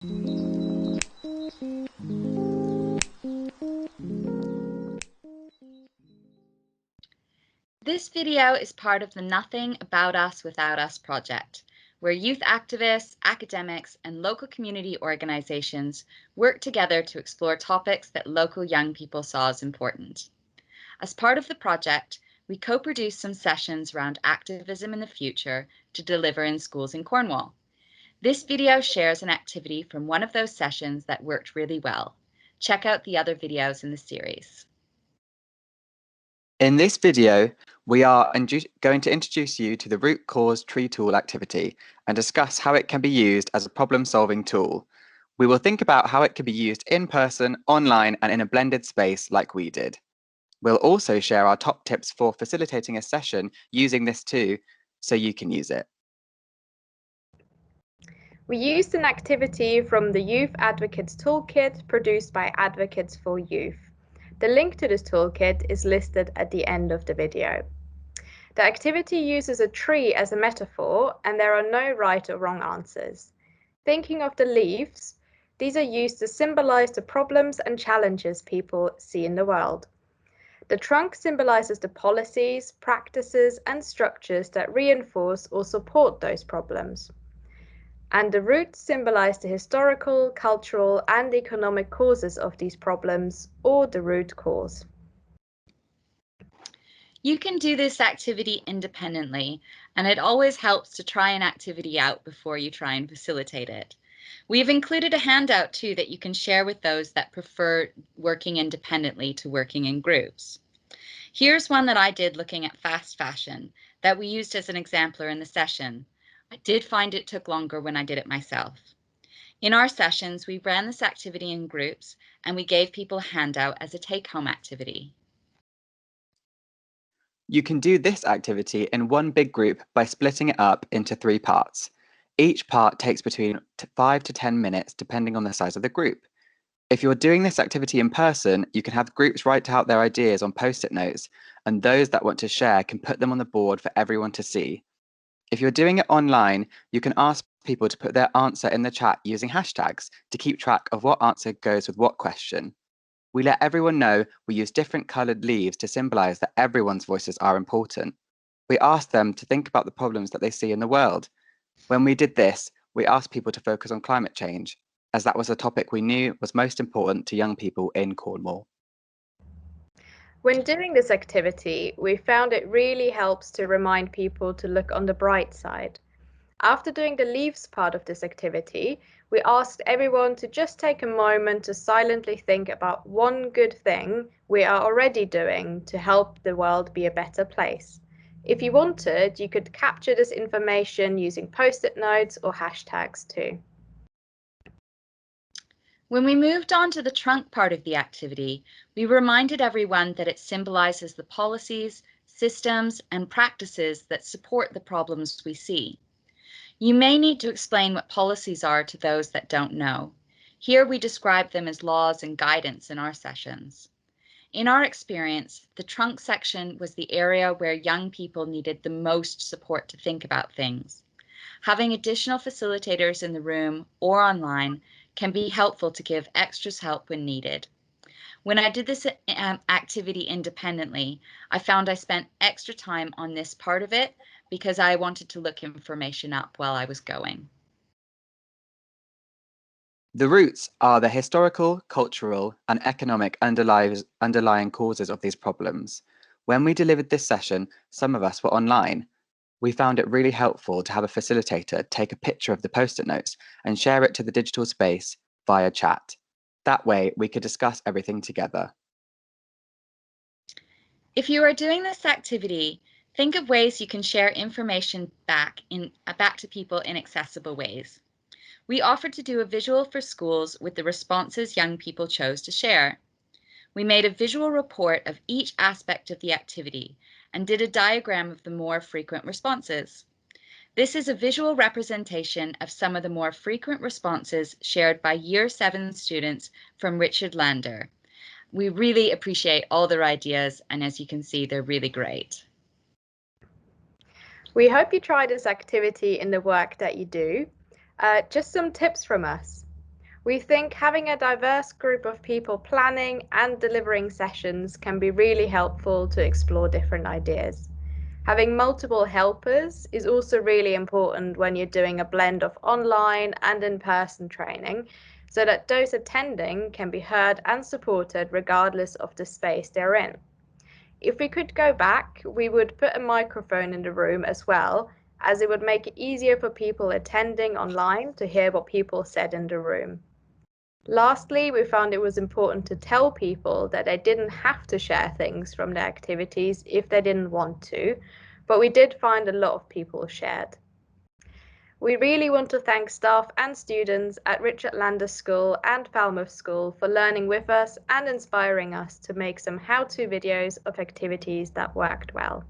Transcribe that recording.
This video is part of the Nothing About Us Without Us project, where youth activists, academics, and local community organizations work together to explore topics that local young people saw as important. As part of the project, we co-produced some sessions around activism in the future to deliver in schools in Cornwall. This video shares an activity from one of those sessions that worked really well. Check out the other videos in the series. In this video, we are going to introduce you to the root cause tree tool activity and discuss how it can be used as a problem-solving tool. We will think about how it can be used in person, online, and in a blended space like we did. We'll also share our top tips for facilitating a session using this too, so you can use it. We used an activity from the Youth Advocates Toolkit produced by Advocates for Youth. The link to this toolkit is listed at the end of the video. The activity uses a tree as a metaphor, and there are no right or wrong answers. Thinking of the leaves, these are used to symbolize the problems and challenges people see in the world. The trunk symbolizes the policies, practices, and structures that reinforce or support those problems. And the roots symbolize the historical, cultural, and economic causes of these problems, or the root cause. You can do this activity independently, and it always helps to try an activity out before you try and facilitate it. We've included a handout too that you can share with those that prefer working independently to working in groups. Here's one that I did looking at fast fashion that we used as an exemplar in the session. I did find it took longer when I did it myself. In our sessions, we ran this activity in groups and we gave people a handout as a take-home activity. You can do this activity in one big group by splitting it up into 3 parts. Each part takes between 5 to 10 minutes depending on the size of the group. If you're doing this activity in person, you can have groups write out their ideas on post-it notes, and those that want to share can put them on the board for everyone to see. If you're doing it online, you can ask people to put their answer in the chat using hashtags to keep track of what answer goes with what question. We let everyone know we use different coloured leaves to symbolize that everyone's voices are important. We asked them to think about the problems that they see in the world. When we did this, we asked people to focus on climate change, as that was a topic we knew was most important to young people in Cornwall. When doing this activity, we found it really helps to remind people to look on the bright side. After doing the leaves part of this activity, we asked everyone to just take a moment to silently think about one good thing we are already doing to help the world be a better place. If you wanted, you could capture this information using post-it notes or hashtags too. When we moved on to the trunk part of the activity, we reminded everyone that it symbolizes the policies, systems, and practices that support the problems we see. You may need to explain what policies are to those that don't know. Here we describe them as laws and guidance in our sessions. In our experience, the trunk section was the area where young people needed the most support to think about things. Having additional facilitators in the room or online can be helpful to give extra help when needed. When I did this activity independently, I found I spent extra time on this part of it because I wanted to look information up while I was going. The roots are the historical, cultural, and economic underlying causes of these problems. When we delivered this session, some of us were online. We found it really helpful to have a facilitator take a picture of the post-it notes and share it to the digital space via chat. That way, we could discuss everything together. If you are doing this activity, think of ways you can share information back to people in accessible ways. We offered to do a visual for schools with the responses young people chose to share. We made a visual report of each aspect of the activity and did a diagram of the more frequent responses. This is a visual representation of some of the more frequent responses shared by Year 7 students from Richard Lander. We really appreciate all their ideas, and as you can see, they're really great. We hope you try this activity in the work that you do. Just some tips from us. We think having a diverse group of people planning and delivering sessions can be really helpful to explore different ideas. Having multiple helpers is also really important when you're doing a blend of online and in-person training, so that those attending can be heard and supported regardless of the space they're in. If we could go back, we would put a microphone in the room as well, as it would make it easier for people attending online to hear what people said in the room. Lastly, we found it was important to tell people that they didn't have to share things from their activities if they didn't want to, but we did find a lot of people shared. We really want to thank staff and students at Richard Landers School and Falmouth School for learning with us and inspiring us to make some how-to videos of activities that worked well.